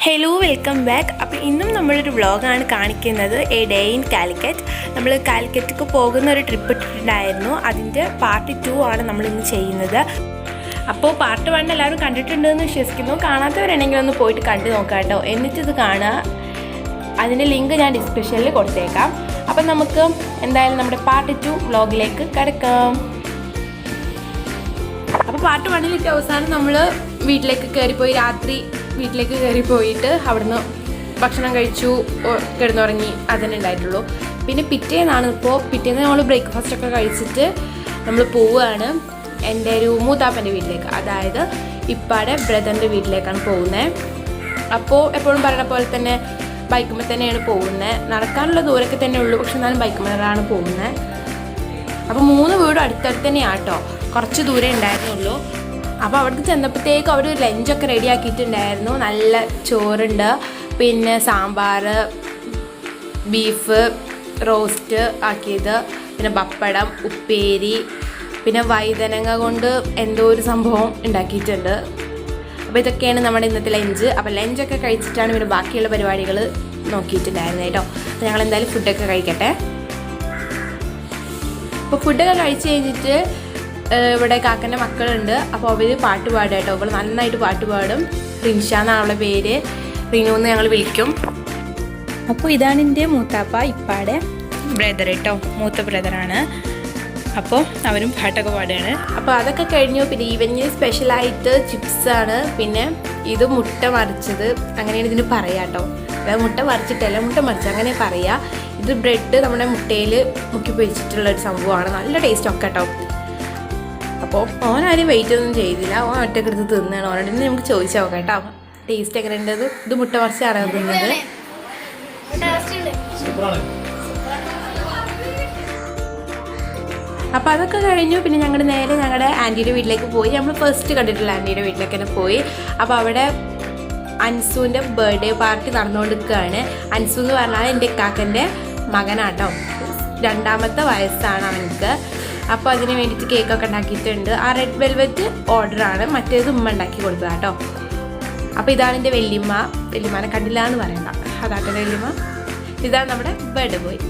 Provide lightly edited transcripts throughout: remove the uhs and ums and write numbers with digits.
Hello welcome back. അപ്പോൾ ഇന്നും നമ്മളൊരു വ്ളോഗാണ് കാണിക്കുന്നത്, എ ഡേ ഇൻ കാലിക്കറ്റ്. നമ്മൾ കാലിക്കറ്റിക്ക് പോകുന്ന ഒരു ട്രിപ്പ് ഇട്ടിട്ടുണ്ടായിരുന്നു. അതിൻ്റെ പാർട്ട് 2 ആണ് നമ്മളിന്ന് ചെയ്യുന്നത്. അപ്പോൾ പാർട്ട് 1 എല്ലാവരും കണ്ടിട്ടുണ്ടെന്ന് വിശ്വസിക്കുന്നു. കാണാത്തവരാണെങ്കിൽ ഒന്ന് പോയിട്ട് കണ്ടു നോക്കാം കേട്ടോ. എന്നിട്ടിത് കാണുക. അതിൻ്റെ ലിങ്ക് ഞാൻ ഡിസ്ക്രിപ്ഷനിൽ കൊടുത്തേക്കാം. അപ്പം നമുക്ക് എന്തായാലും നമ്മുടെ പാർട്ട് 2 വ്ളോഗിലേക്ക് കിടക്കാം. അപ്പോൾ പാർട്ട് 1 അവസാനം നമ്മൾ വീട്ടിലേക്ക് കയറിപ്പോയി. രാത്രി വീട്ടിലേക്ക് കയറി പോയിട്ട് അവിടുന്ന് ഭക്ഷണം കഴിച്ചു, കിടന്നുറങ്ങി, അതന്നെ ഉണ്ടായിട്ടുള്ളൂ. പിന്നെ പിറ്റേന്ന് നമ്മൾ ബ്രേക്ക്ഫാസ്റ്റൊക്കെ കഴിച്ചിട്ട് നമ്മൾ പോവുകയാണ് എൻ്റെ ഒരു മൂത്താപ്പൻ്റെ വീട്ടിലേക്ക്. അതായത് ഇപ്പാടെ ബ്രദറിൻ്റെ വീട്ടിലേക്കാണ് പോകുന്നത്. അപ്പോൾ എപ്പോഴും പറയുന്ന പോലെ തന്നെ ബൈക്കുമ്പോൾ തന്നെയാണ് പോകുന്നത്. നടക്കാനുള്ള ദൂരമൊക്കെ തന്നെ ഉള്ളൂ, പക്ഷെ എന്നാലും ബൈക്കുമ്പോഴാണ് പോകുന്നത്. അപ്പോൾ 3 വീടും അടുത്തടുത്ത് തന്നെയാണ് കേട്ടോ, കുറച്ച് ദൂരം ഉണ്ടായിരുന്നുള്ളൂ. അപ്പോൾ അവിടേക്ക് ചെന്നപ്പോഴത്തേക്കും അവർ ലഞ്ചൊക്കെ റെഡി ആക്കിയിട്ടുണ്ടായിരുന്നു. നല്ല ചോറുണ്ട്, പിന്നെ സാമ്പാർ, ബീഫ് റോസ്റ്റ് ആക്കിയത്, പിന്നെ പപ്പടം, ഉപ്പേരി, പിന്നെ വഴുതനങ്ങ കൊണ്ട് എന്തോ ഒരു സംഭവം ഉണ്ടാക്കിയിട്ടുണ്ട്. അപ്പോൾ ഇതൊക്കെയാണ് നമ്മുടെ ഇന്നത്തെ ലഞ്ച്. അപ്പോൾ ലഞ്ചൊക്കെ കഴിച്ചിട്ടാണ് പിന്നെ ബാക്കിയുള്ള പരിപാടികൾ നോക്കിയിട്ടുണ്ടായിരുന്നത് കേട്ടോ. അപ്പോൾ ഞങ്ങൾ എന്തായാലും ഫുഡൊക്കെ കഴിക്കട്ടെ. അപ്പോൾ ഫുഡൊക്കെ കഴിച്ച് കഴിഞ്ഞിട്ട് ഇവിടെ കാക്കൻ്റെ മക്കളുണ്ട്. അപ്പോൾ അവർ പാട്ട് പാടുക കേട്ടോ. അവൾ നന്നായിട്ട് പാട്ട് പാടും. റിൻഷ എന്നാണ് അവളുടെ പേര്. റിനു എന്ന് ഞങ്ങൾ വിളിക്കും. അപ്പോൾ ഇതാണ് എൻ്റെ മൂത്താപ്പ, ഇപ്പാടെ ബ്രദർ കേട്ടോ, മൂത്ത ബ്രദറാണ്. അപ്പോൾ അവരും പാട്ടൊക്കെ പാടുകയാണ്. അപ്പോൾ അതൊക്കെ കഴിഞ്ഞു. പിന്നെ ഈവനിങ് സ്പെഷ്യലായിട്ട് ചിപ്സാണ്, പിന്നെ ഇത് മുട്ട മറിച്ചത്, അങ്ങനെയാണ് ഇതിന് പറയുക കേട്ടോ. അതായത് മുട്ട മറിച്ചിട്ടല്ല, മുട്ട മറിച്ച് അങ്ങനെ പറയുക. ഇത് ബ്രെഡ് നമ്മുടെ മുട്ടയിൽ മുക്കി പൊരിച്ചിട്ടുള്ളൊരു സംഭവമാണ്. നല്ല ടേസ്റ്റൊക്കെ കേട്ടോ. അപ്പോൾ ഓനാരും വെയിറ്റ് ഒന്നും ചെയ്തില്ല, ഓൻ ഒറ്റയ്ക്ക് എടുത്ത് തിന്നാണ്. ഓനോട് നമുക്ക് ചോദിച്ചാൽ നോക്കാം കേട്ടോ, ടേസ്റ്റ് എങ്ങനെ ഉണ്ടത്. ഇത് മുട്ട മറിച്ചാണ് തിന്നത്. അപ്പോൾ അതൊക്കെ കഴിഞ്ഞു. പിന്നെ ഞങ്ങൾ നേരെ ഞങ്ങളുടെ ആൻറ്റിയുടെ വീട്ടിലേക്ക് പോയി. നമ്മൾ ഫസ്റ്റ് കണ്ടിട്ടുള്ള ആൻറ്റിയുടെ വീട്ടിലേക്ക് തന്നെ പോയി. അപ്പോൾ അവിടെ അൻസുവിൻ്റെ ബർത്ത്ഡേ പാർട്ടി നടന്നുകൊണ്ടിരിക്കുകയാണ്. അൻസു എന്ന് പറഞ്ഞാൽ എൻ്റെ കാക്കൻ്റെ മകനാട്ടോ. 2ാമത്തെ വയസ്സാണ് അവനക്ക്. അപ്പോൾ അതിന് വേണ്ടിയിട്ട് കേക്കൊക്കെ ഉണ്ടാക്കിയിട്ടുണ്ട്. ആ റെഡ് വെൽവെറ്റ് ഓർഡറാണ്, മറ്റേത് ഉമ്മ ഉണ്ടാക്കി കൊടുത്തതാണ് കേട്ടോ. അപ്പോൾ ഇതാണ് എൻ്റെ വല്യമ്മനെ കണ്ടില്ല എന്ന് പറയണ്ട, അതാട്ടെ വല്യമ്മ. ഇതാണ് നമ്മുടെ ബർത്ത്ഡേ ബോയ്.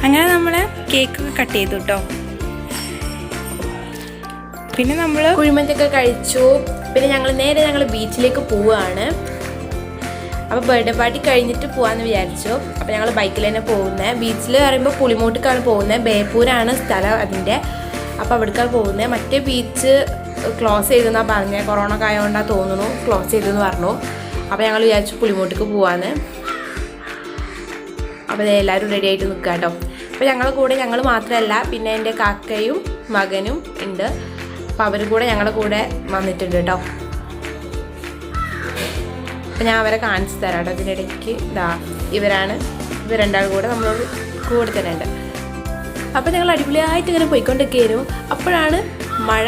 അങ്ങനെ നമ്മൾ കേക്കൊക്കെ കട്ട് ചെയ്തു കേട്ടോ. പിന്നെ നമ്മൾ കുഴിമന്തിയൊക്കെ കഴിച്ചു. പിന്നെ ഞങ്ങൾ ബീച്ചിലേക്ക് പോവുകയാണ്. അപ്പോൾ ബർത്ത്ഡേ പാർട്ടി കഴിഞ്ഞിട്ട് പോകാമെന്ന് വിചാരിച്ചു. അപ്പോൾ ഞങ്ങൾ ബൈക്കിൽ തന്നെ പോകുന്നത്. ബീച്ചിൽ പറയുമ്പോൾ പുളിമൂട്ടിക്കാണ് പോകുന്നത്. ബേപ്പൂരാണ് സ്ഥലം അതിൻ്റെ. അപ്പോൾ അവിടേക്കാണ് പോകുന്നത്. മറ്റേ ബീച്ച് ക്ലോസ് ചെയ്തെന്നാണ് പറഞ്ഞത്. കൊറോണ ഒക്കെ ആയതുകൊണ്ടാണ് തോന്നുന്നു ക്ലോസ് ചെയ്തെന്ന് പറഞ്ഞു. അപ്പോൾ ഞങ്ങൾ വിചാരിച്ചു പുളിമൂട്ടിക്ക് പോകാമെന്ന്. അപ്പോൾ എല്ലാവരും റെഡി ആയിട്ട് നിൽക്കുക കേട്ടോ. അപ്പോൾ ഞങ്ങളുടെ കൂടെ ഞങ്ങൾ മാത്രമല്ല, പിന്നെ എൻ്റെ കാക്കയും മകനും ഉണ്ട്. അപ്പോൾ അവർ കൂടെ ഞങ്ങളുടെ കൂടെ വന്നിട്ടുണ്ട് കേട്ടോ. അപ്പോൾ ഞാൻ അവരെ കാണിച്ചു തരാം കേട്ടോ. ഇതിനിടയ്ക്ക് ഇവർ 2 കൂടെ നമ്മളോട് കൂടെ തന്നെ ഉണ്ട്. അപ്പോൾ ഞങ്ങൾ അടിപൊളിയായിട്ട് ഇങ്ങനെ പോയിക്കൊണ്ടിരിക്കുകയായിരുന്നു. അപ്പോഴാണ് മഴ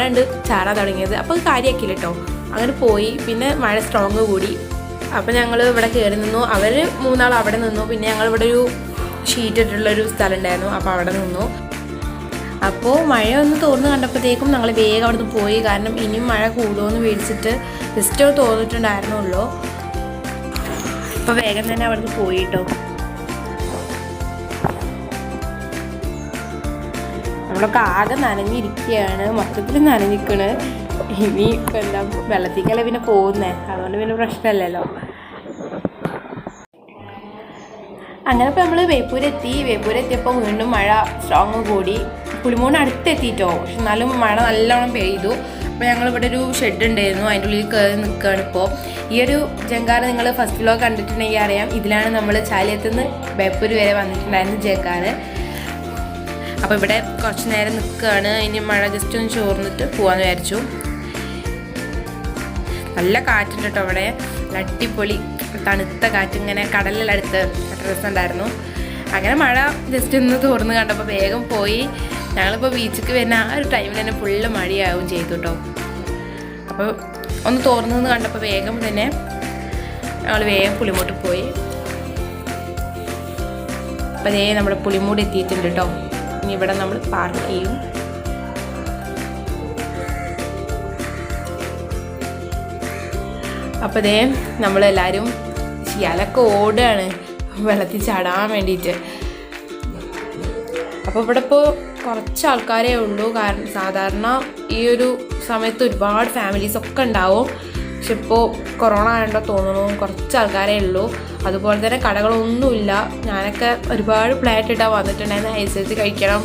ചാറാൻ തുടങ്ങിയത്. അപ്പോൾ കാര്യമാക്കില്ല കേട്ടോ. അങ്ങനെ പോയി. പിന്നെ മഴ സ്ട്രോങ് കൂടി. അപ്പോൾ ഞങ്ങൾ ഇവിടെ കയറി നിന്നു. അവർ 3 അവിടെ നിന്നു. പിന്നെ ഞങ്ങളിവിടെ ഒരു ഷീറ്റ് ഇട്ടിട്ടുള്ളൊരു സ്ഥലം ഉണ്ടായിരുന്നു. അപ്പോൾ അവിടെ നിന്നു. അപ്പോൾ മഴ ഒന്ന് തോർന്ന് കണ്ടപ്പോഴത്തേക്കും ഞങ്ങൾ വേഗം അവിടെ നിന്ന് പോയി. കാരണം ഇനിയും മഴ കൂടുമെന്ന് മേടിച്ചിട്ട് ജസ്റ്റ് തോന്നിട്ടുണ്ടായിരുന്നുള്ളൂ. അപ്പോൾ വേഗം തന്നെ അവിടെ നിന്ന് പോയി കേട്ടോ. നമ്മളൊക്കെ ആകെ നനഞ്ഞിരിക്കുകയാണ്, മൊത്തത്തിൽ നനഞ്ഞിരിക്കണ്. ഇനി ഇപ്പം എന്താ വെള്ളത്തിക്കല്ലേ പിന്നെ പോകുന്നേ, അതുകൊണ്ട് പിന്നെ പ്രശ്നമല്ലല്ലോ. അങ്ങനെ ഇപ്പോൾ നമ്മൾ വേപ്പൂരെത്തിയപ്പോൾ വീണ്ടും മഴ സ്ട്രോങ് കൂടി. പുളിമൂന്ന് അടുത്തെത്തിയിട്ടോ, പക്ഷെ എന്നാലും മഴ നല്ലോണം പെയ്തു. അപ്പോൾ ഞങ്ങളിവിടെ ഒരു ഷെഡ് ഉണ്ടായിരുന്നു, അതിൻ്റെ ഉള്ളിൽ കയറി നിൽക്കുകയാണ് ഇപ്പോൾ. ഈ ഒരു ജങ്കാർ നിങ്ങൾ ഫസ്റ്റ് വ്ലോഗ് കണ്ടിട്ടുണ്ടെങ്കിൽ അറിയാം. ഇതിലാണ് നമ്മൾ ചാലിയത്തുനിന്ന് ബേപ്പൂർ വരെ വന്നിട്ടുണ്ടായിരുന്നു ജങ്കാർ. അപ്പോൾ ഇവിടെ കുറച്ച് നേരം നിൽക്കുകയാണ്. ഇനി മഴ ജസ്റ്റ് ഒന്ന് ചോർന്നിട്ട് പോകാമെന്ന് വിചാരിച്ചു. നല്ല കാറ്റുണ്ട് കേട്ടോ അവിടെ, അടിപൊളി തണുത്ത കാറ്റ്, ഇങ്ങനെ കടലിലടുത്ത് രസമുണ്ടായിരുന്നു. അങ്ങനെ മഴ ജസ്റ്റ് ഒന്ന് തോർന്ന് കണ്ടപ്പോൾ വേഗം പോയി. ഞങ്ങളിപ്പോൾ ബീച്ചിലേക്ക് വരുന്ന ആ ഒരു ടൈമിൽ തന്നെ ഫുള്ള് മഴയാവും ചെയ്തു കേട്ടോ. അപ്പോൾ ഒന്ന് തോർന്നു കണ്ടപ്പോൾ വേഗം തന്നെ ഞങ്ങൾ വേഗം പുളിമൂട്ട് പോയി. അപ്പോൾ അതേ നമ്മുടെ പുളിമൂട് എത്തിയിട്ടുണ്ട് കേട്ടോ. ഇനി ഇവിടെ നമ്മൾ പാർക്ക് ചെയ്യും. അപ്പോൾ ഇതേ നമ്മളെല്ലാവരും ഷിയാലൊക്കെ ഓടുകയാണ് വെള്ളത്തിൽ ചാടാൻ വേണ്ടിയിട്ട്. അപ്പോൾ ഇവിടെ ഇപ്പോൾ കുറച്ച് ആൾക്കാരേ ഉള്ളൂ. കാരണം സാധാരണ ഈ ഒരു സമയത്ത് ഒരുപാട് ഫാമിലീസൊക്കെ ഉണ്ടാവും. പക്ഷെ ഇപ്പോൾ കൊറോണ ആയതുകൊണ്ടോ തോന്നുന്നു കുറച്ച് ആൾക്കാരേ ഉള്ളൂ. അതുപോലെ തന്നെ കടകളൊന്നുമില്ല. ഞാനൊക്കെ ഒരുപാട് പ്ലാൻ ഇട്ടിട്ടാണ് വന്നിട്ടുണ്ടായിരുന്നു. ഐസ് കഴിക്കണം,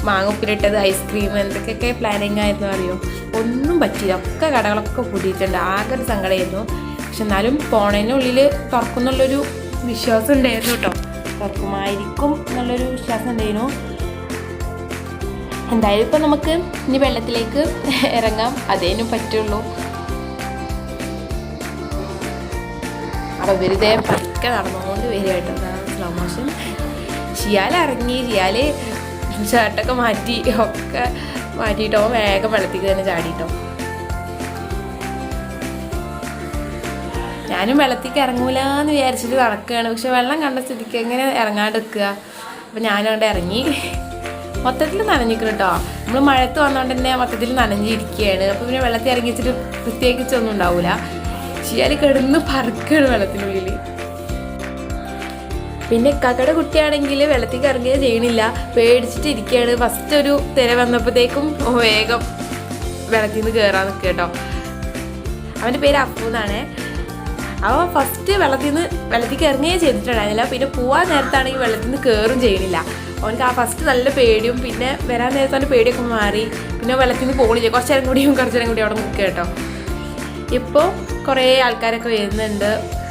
മാങ്ങ ഉപ്പിലിട്ടത്, ഐസ്ക്രീം, എന്തൊക്കെയൊക്കെ പ്ലാനിങ് ആയിരുന്നു അറിയോ. ഒന്നും പറ്റിയില്ല. ഒക്കെ കടകളൊക്കെ പൂട്ടിയിട്ടുണ്ട്. ആകെ ഒരു സങ്കടമായിരുന്നു. പക്ഷെ എന്നാലും പോണതിനുള്ളിൽ തുറക്കുന്നുള്ളൊരു വിശ്വാസം ഉണ്ടായിരുന്നു കേട്ടോ. തുറക്കുമായിരിക്കും എന്നുള്ളൊരു വിശ്വാസം ഉണ്ടായിരുന്നു. എന്തായാലും ഇപ്പം നമുക്ക് ഇനി വെള്ളത്തിലേക്ക് ഇറങ്ങാം, അതേനും പറ്റുള്ളൂ. അപ്പോൾ വെറുതെ പതുക്കെ നടന്നുകൊണ്ട് വരിക കേട്ടോ. Slow motion. ഷിയാൽ ഇറങ്ങി. ഷിയാൽ ഷർട്ടൊക്കെ മാറ്റി ഒക്കെ മാറ്റിയിട്ടോ വേഗം വെള്ളത്തേക്ക് തന്നെ ചാടിയിട്ടോ. ഞാനും വെള്ളത്തേക്ക് ഇറങ്ങൂല എന്ന് വിചാരിച്ചിട്ട് നടക്കുകയാണ്. പക്ഷെ വെള്ളം കണ്ട സ്ഥിതിക്ക് എങ്ങനെ ഇറങ്ങാണ്ട് നിൽക്കുക. അപ്പോൾ ഞാനവിടെ ഇറങ്ങി. മൊത്തത്തിൽ നനഞ്ഞിക്കണം കേട്ടോ. നമ്മൾ മഴത്ത് വന്നുകൊണ്ട് തന്നെ മൊത്തത്തിൽ നനഞ്ഞിരിക്കുകയാണ്. അപ്പോൾ പിന്നെ വെള്ളത്തിൽ ഇറങ്ങി വെച്ചിട്ട് പ്രത്യേകിച്ചൊന്നും ഉണ്ടാവില്ല. ഷിയാൽ കിടന്ന് പറക്കുകയാണ് വെള്ളത്തിനുള്ളിൽ. പിന്നെ ഇക്കാക്കയുടെ കുട്ടിയാണെങ്കിൽ വെള്ളത്തേക്ക് ഇറങ്ങുകയോ ചെയ്യണില്ല, പേടിച്ചിട്ട് ഇരിക്കുകയാണ്. ഫസ്റ്റ് ഒരു തിര വന്നപ്പോഴത്തേക്കും വേഗം വെള്ളത്തിൽ നിന്ന് കയറാൻ നിൽക്കുക കേട്ടോ. അവൻ്റെ പേര് അപ്പു എന്നാണ്. അവൻ ഫസ്റ്റ് വെള്ളത്തേക്ക് ഇറങ്ങുകയോ ചെയ്തിട്ടുണ്ടായിരുന്നില്ല. പിന്നെ പോവാൻ നേരത്താണെങ്കിൽ വെള്ളത്തിൽ നിന്ന് കയറും ചെയ്യണില്ല. അവനക്ക് ആ ഫസ്റ്റ് നല്ല പേടിയും പിന്നെ വരാൻ നേരത്തെ അവൻ്റെ പേടിയൊക്കെ മാറി. പിന്നെ വെള്ളത്തിൽ നിന്ന് പോകണില്ല. കുറച്ച് നേരം കൂടി അവിടെ നിൽക്കുക കേട്ടോ. ഇപ്പോൾ കുറേ ആൾക്കാരൊക്കെ വരുന്നുണ്ട്.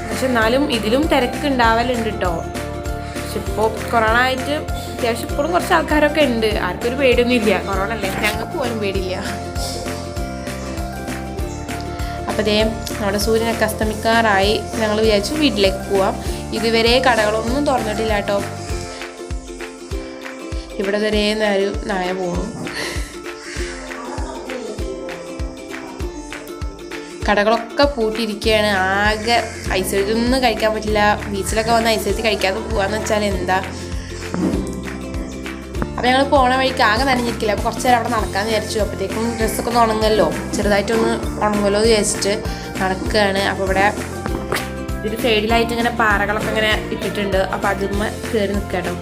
പക്ഷെ എന്നാലും ഇതിലും തിരക്കുണ്ടാവലുണ്ട് കേട്ടോ. പക്ഷെ ഇപ്പോൾ കൊറോണ ആയിട്ട് അത്യാവശ്യം ഇപ്പോഴും കുറച്ച് ആൾക്കാരൊക്കെ ഉണ്ട്. ആർക്കും ഒരു പേടിയൊന്നും ഇല്ല. കൊറോണ അല്ലേ, ഞങ്ങൾക്ക് പോലും പേടിയില്ല. അപ്പോൾ ദേ നമ്മുടെ സൂര്യനൊക്കെ അസ്തമിക്കാറായി. ഞങ്ങൾ വിചാരിച്ചു വീട്ടിലേക്ക് പോവാം. ഇതുവരെ കടകളൊന്നും തുറന്നിട്ടില്ല കേട്ടോ. ഇവിടെ വരെ നായ പോണു. കടകളൊക്കെ പൂട്ടിയിരിക്കുകയാണ്. ആകെ ഐസ്ക്രീമൊന്നും കഴിക്കാൻ പറ്റില്ല. ബീച്ചിലൊക്കെ വന്ന് ഐസ്ക്രീം കഴിക്കാതെ പോകാന്ന് വെച്ചാൽ എന്താ. അപ്പോൾ ഞങ്ങൾ പോണ വഴിക്ക് ആകെ നനഞ്ഞിരിക്കില്ല. അപ്പോൾ കുറച്ച് നേരം അവിടെ നടക്കാമെന്ന് വിചാരിച്ചു. അപ്പോഴത്തേക്കും ഡ്രസ്സൊക്കെ ഒന്ന് ഉണങ്ങല്ലോ, ചെറുതായിട്ടൊന്ന് ഉണങ്ങുമല്ലോ എന്ന് വിചാരിച്ചിട്ട് നടക്കുകയാണ്. അപ്പോൾ ഇവിടെ ഒരു സൈഡിലായിട്ട് ഇങ്ങനെ പാറകളൊക്കെ ഇങ്ങനെ ഇട്ടിട്ടുണ്ട്. അപ്പോൾ അതിന്മേൽ കയറി നിൽക്കുക കേട്ടോ.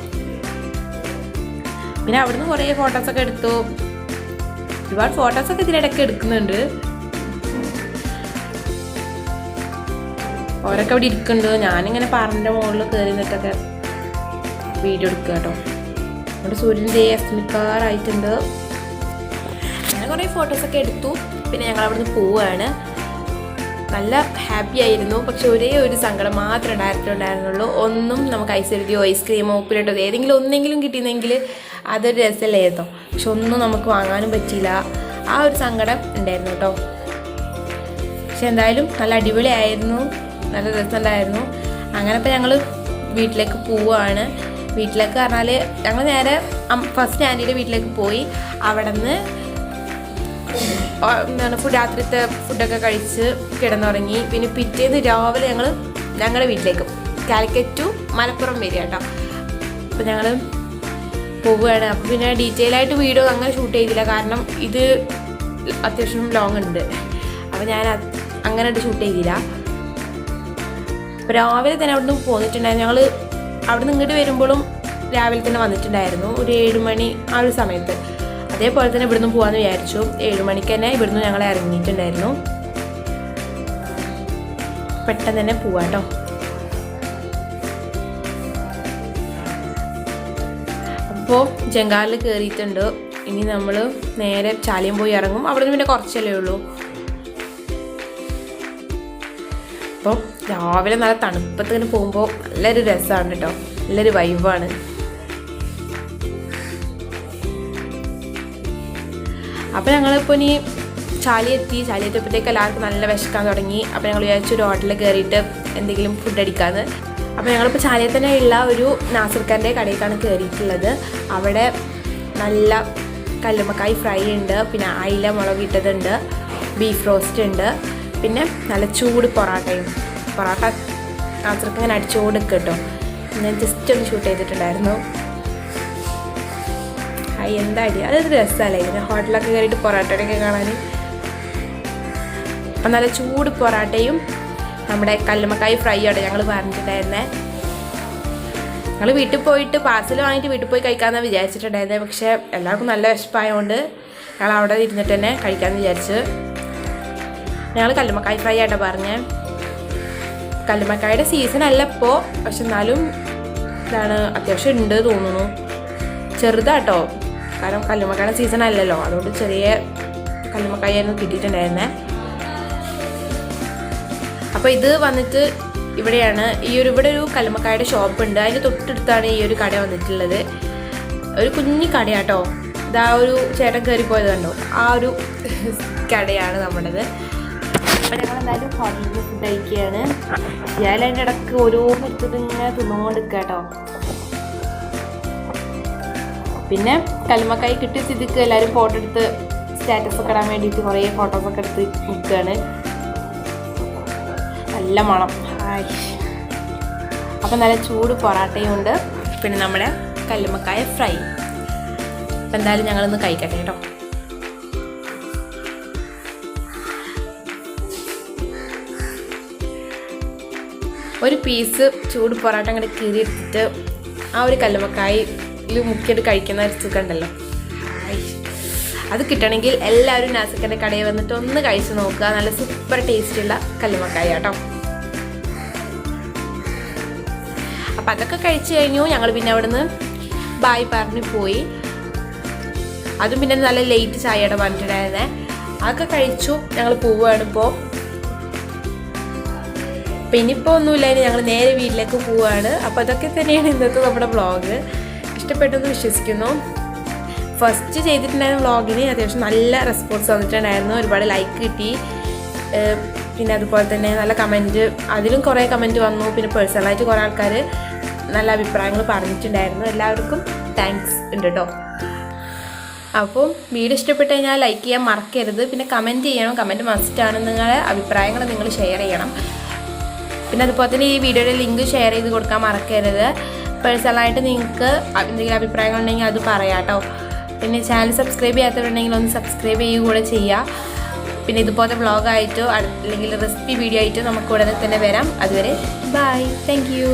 പിന്നെ അവിടുന്ന് കുറേ ഫോട്ടോസൊക്കെ എടുത്തു. ഒരുപാട് ഫോട്ടോസൊക്കെ ഇതിനിടയ്ക്ക് എടുക്കുന്നുണ്ട്. ഓരൊക്കെ അവിടെ ഇരിക്കുന്നുണ്ട്. ഞാനിങ്ങനെ പാറൻ്റെ മുകളിൽ കയറി നിന്നിട്ടൊക്കെ വീഡിയോ എടുക്കുക കേട്ടോ. നമ്മുടെ സൂര്യൻ്റെ അസ്തമിക്കാറായിട്ടുണ്ട്. അങ്ങനെ കുറേ ഫോട്ടോസൊക്കെ എടുത്തു. പിന്നെ ഞങ്ങൾ അവിടുന്ന് പോവുകയാണ്. നല്ല ഹാപ്പി ആയിരുന്നു. പക്ഷെ ഒരേ ഒരു സങ്കടം മാത്രമേ ഉണ്ടായിരുന്നുള്ളൂ. ഒന്നും നമുക്ക് ഐസ്ക്രീമോ ഉപ്പിലിട്ടോ ഏതെങ്കിലും ഒന്നെങ്കിലും കിട്ടിയിരുന്നെങ്കിൽ അതൊരു രസമല്ലായിരുന്നോ. പക്ഷെ ഒന്നും നമുക്ക് വാങ്ങാനും പറ്റിയില്ല. ആ ഒരു സങ്കടം ഉണ്ടായിരുന്നു കേട്ടോ. പക്ഷെ എന്തായാലും നല്ല അടിപൊളിയായിരുന്നു, നല്ല രസമുണ്ടായിരുന്നു. അങ്ങനെ ഇപ്പോൾ ഞങ്ങൾ വീട്ടിലേക്ക് പോവുകയാണ്. വീട്ടിലേക്ക് പറഞ്ഞാൽ ഞങ്ങൾ നേരെ ഫസ്റ്റ് ആൻറ്റിയുടെ വീട്ടിലേക്ക് പോയി. അവിടെ നിന്ന് രാത്രിത്തെ ഫുഡൊക്കെ കഴിച്ച് കിടന്നുറങ്ങി. പിന്നെ പിറ്റേന്ന് രാവിലെ ഞങ്ങളുടെ വീട്ടിലേക്ക് കാലിക്കറ്റ് ടു മലപ്പുറം വരിക കേട്ടോ. അപ്പോൾ ഞങ്ങൾ പോവുകയാണ്. അപ്പോൾ പിന്നെ ഡീറ്റെയിൽ ആയിട്ട് വീഡിയോ അങ്ങനെ ഷൂട്ട് ചെയ്തില്ല. കാരണം ഇത് അത്യാവശ്യം ലോങ് ഉണ്ട്. അപ്പോൾ ഞാൻ അങ്ങനെ ഷൂട്ട് ചെയ്തില്ല. അപ്പോൾ രാവിലെ തന്നെ അവിടെ നിന്ന് പോന്നിട്ടുണ്ടായിരുന്നു. ഞങ്ങൾ അവിടെ നിന്ന് ഇങ്ങോട്ട് വരുമ്പോഴും രാവിലെ തന്നെ വന്നിട്ടുണ്ടായിരുന്നു. ഒരു 7 മണി ആ ഒരു സമയത്ത്. അതേപോലെ തന്നെ ഇവിടുന്ന് പോകാമെന്ന് വിചാരിച്ചു. 7 മണിക്ക് തന്നെ ഇവിടുന്ന് ഞങ്ങൾ ഇറങ്ങിയിട്ടുണ്ടായിരുന്നു. പെട്ടെന്ന് തന്നെ പോവാം കേട്ടോ. അപ്പോൾ ജങ്കാറിൽ കയറിയിട്ടുണ്ട്. ഇനി നമ്മൾ നേരെ ചാലിയം പോയി ഇറങ്ങും. അവിടെ നിന്ന് പിന്നെ കുറച്ചല്ലേ ഉള്ളൂ. അപ്പോൾ രാവിലെ നല്ല തണുപ്പത്ത് ഇങ്ങനെ പോകുമ്പോൾ നല്ലൊരു രസമാണ് കേട്ടോ, നല്ലൊരു വൈബാണ്. അപ്പോൾ ഞങ്ങളിപ്പോൾ ഇനി ചാലിയെത്തിയപ്പോഴത്തേക്ക് എല്ലാവർക്കും നല്ല വിശക്കാൻ തുടങ്ങി. അപ്പോൾ ഞങ്ങൾ വിചാരിച്ചു ഒരു ഹോട്ടലിൽ കയറിയിട്ട് എന്തെങ്കിലും ഫുഡ് അടിക്കാമെന്ന്. അപ്പോൾ ഞങ്ങളിപ്പോൾ ചാലിയത്ത് തന്നെ ഉള്ള ഒരു നാസിർക്കാൻ്റെ കടയിലേക്കാണ് കയറിയിട്ടുള്ളത്. അവിടെ നല്ല കല്ലുമ്മക്കായ് ഫ്രൈ ഉണ്ട്, പിന്നെ അയില മുളക് ഇട്ടതുണ്ട്, ബീഫ് റോസ്റ്റ് ഉണ്ട്, പിന്നെ നല്ല ചൂട് പൊറോട്ട നാസിർക്ക് ഇങ്ങനെ അടിച്ചുകൊണ്ട് കേട്ടോ. ഞാൻ ജസ്റ്റ് ഒന്ന് ഷൂട്ട് ചെയ്തിട്ടുണ്ടായിരുന്നു. എന്താ അടി, അതൊരു രസമല്ലേ ഇങ്ങനെ ഹോട്ടലൊക്കെ കയറിയിട്ട് പൊറോട്ടയൊക്കെ കാണാൻ. അപ്പം നല്ല ചൂട് പൊറോട്ടയും നമ്മുടെ കല്ലുമ്മക്കായ് ഫ്രൈ ആണ് ഞങ്ങൾ പറഞ്ഞിട്ടുണ്ടായിരുന്നത്. ഞങ്ങൾ വീട്ടിൽ പോയിട്ട് പാർസൽ വാങ്ങിയിട്ട് വീട്ടിൽ പോയി കഴിക്കാമെന്നാണ് വിചാരിച്ചിട്ടുണ്ടായിരുന്നത്. പക്ഷേ എല്ലാവർക്കും നല്ല വിശപ്പായതുകൊണ്ട് ഞങ്ങൾ അവിടെ ഇരുന്നിട്ട് തന്നെ കഴിക്കാമെന്ന് വിചാരിച്ച് ഞങ്ങൾ കല്ലുമ്മക്കായ് ഫ്രൈ ആയിട്ടോ പറഞ്ഞത്. കല്ലുമ്മക്കായുടെ സീസൺ അല്ല ഇപ്പോൾ, പക്ഷെ എന്നാലും ഇതാണ് അത്യാവശ്യം ഉണ്ട് തോന്നുന്നു. ചെറുതാട്ടോ, കാരണം കല്ലുമ്മക്കായുടെ സീസൺ അല്ലല്ലോ, അതുകൊണ്ട് ചെറിയ കല്ലുമ്മക്കായായിരുന്നു കിട്ടിയിട്ടുണ്ടായിരുന്നത്. അപ്പോൾ ഇത് വന്നിട്ട് ഇവിടെയാണ് ഇവിടെ ഒരു കല്ലുമ്മക്കായുടെ ഷോപ്പ് ഉണ്ട്. അതിൻ്റെ തൊട്ടടുത്താണ് ഈ ഒരു കട വന്നിട്ടുള്ളത്. ഒരു കുഞ്ഞി കടയാട്ടോ. ഇതാ ഒരു ചേട്ടൻ കയറിപ്പോയത് കണ്ടോ, ആ ഒരു കടയാണ് നമ്മുടേത്. അപ്പോൾ ഞങ്ങൾ എന്തായാലും ഹോട്ടലിൽ നിന്ന് ഫുഡ് കഴിക്കുകയാണ്. ഞാൻ അതിൻ്റെ ഇടയ്ക്ക് ഓരോന്നെടുത്തത് ഇങ്ങനെ തിന്നുകൊണ്ടിരിക്കുക കേട്ടോ. പിന്നെ കല്ലുമ്മക്കായ് കിട്ടിയ സ്ഥിതിക്ക് എല്ലാവരും ഫോട്ടോ എടുത്ത് സ്റ്റാറ്റസൊക്കെ ഇടാൻ വേണ്ടിയിട്ട് കുറേ ഫോട്ടോസൊക്കെ എടുത്ത് നിൽക്കുകയാണ്. നല്ല മണം. അപ്പം നല്ല ചൂട് പൊറാട്ടയും ഉണ്ട്, പിന്നെ നമ്മുടെ കല്ലുമ്മക്കായ ഫ്രൈ. അപ്പം എന്തായാലും ഞങ്ങളൊന്ന് കഴിക്കട്ടെ കേട്ടോ. ഒരു പീസ് ചൂട് പൊറാട്ട അങ്ങോട്ട് കീറിയെടുത്തിട്ട് ആ ഒരു കല്ലുമ്മക്കായിൽ മുക്കിയിട്ട് കഴിക്കുന്ന ഒരു സുഖം ഉണ്ടല്ലോ, അത് കിട്ടണമെങ്കിൽ എല്ലാവരും നാസിക്കൻ്റെ കടയിൽ വന്നിട്ട് ഒന്ന് കഴിച്ച് നോക്കുക. നല്ല സൂപ്പർ ടേസ്റ്റുള്ള കല്ലുമ്മക്കായ കേട്ടോ. അപ്പം അതൊക്കെ കഴിച്ച് കഴിഞ്ഞു. ഞങ്ങൾ പിന്നെ അവിടെ നിന്ന് ബായ് പറഞ്ഞ് പോയി. അതും പിന്നെ നല്ല ലേറ്റ് ചായയുടെ പറഞ്ഞിട്ടുണ്ടായിരുന്നേ. അതൊക്കെ കഴിച്ചു. ഞങ്ങൾ പോവുകയാണ് ഇപ്പോൾ. പിന്നെ ഇപ്പോൾ ഒന്നുമില്ല, ഇനി ഞങ്ങൾ നേരെ വീട്ടിലേക്ക് പോവുകയാണ്. അപ്പോൾ അതൊക്കെ തന്നെയാണ് ഇന്നത്തെ നമ്മുടെ വ്ളോഗ്. ഇഷ്ടപ്പെട്ടെന്ന് വിശ്വസിക്കുന്നു. ഫസ്റ്റ് ചെയ്തിട്ടുണ്ടായിരുന്ന വ്ളോഗിന് അത്യാവശ്യം നല്ല റെസ്പോൺസ് വന്നിട്ടുണ്ടായിരുന്നു. ഒരുപാട് ലൈക്ക് കിട്ടി. പിന്നെ അതുപോലെ തന്നെ നല്ല കമൻറ്റ്, അതിലും കുറേ കമൻറ്റ് വന്നു. പിന്നെ പേഴ്സണലായിട്ട് കുറേ ആൾക്കാർ നല്ല അഭിപ്രായങ്ങൾ പറഞ്ഞിട്ടുണ്ടായിരുന്നു. എല്ലാവർക്കും താങ്ക്സ് ഉണ്ട് കേട്ടോ. അപ്പോൾ വീഡിയോ ഇഷ്ടപ്പെട്ട് കഴിഞ്ഞാൽ ലൈക്ക് ചെയ്യാൻ മറക്കരുത്. പിന്നെ കമൻറ്റ് ചെയ്യണം. കമൻറ്റ് മസ്റ്റാണ്. നിങ്ങളുടെ അഭിപ്രായങ്ങൾ നിങ്ങൾ ഷെയർ ചെയ്യണം. പിന്നെ അതുപോലെ തന്നെ ഈ വീഡിയോയുടെ ലിങ്ക് ഷെയർ ചെയ്ത് കൊടുക്കാൻ മറക്കരുത്. പേഴ്സണലായിട്ട് നിങ്ങൾക്ക് എന്തെങ്കിലും അഭിപ്രായങ്ങളുണ്ടെങ്കിൽ അത് പറയാം കേട്ടോ. പിന്നെ ചാനൽ സബ്സ്ക്രൈബ് ചെയ്യാത്തവരുണ്ടെങ്കിൽ ഒന്ന് സബ്സ്ക്രൈബ് ചെയ്യുക കൂടെ ചെയ്യുക. പിന്നെ ഇതുപോലത്തെ വ്ളോഗായിട്ടോ അല്ലെങ്കിൽ റെസിപ്പി വീഡിയോ ആയിട്ടോ നമുക്ക് ഉടനെ തന്നെ വരാം. അതുവരെ ബൈ, താങ്ക് യു.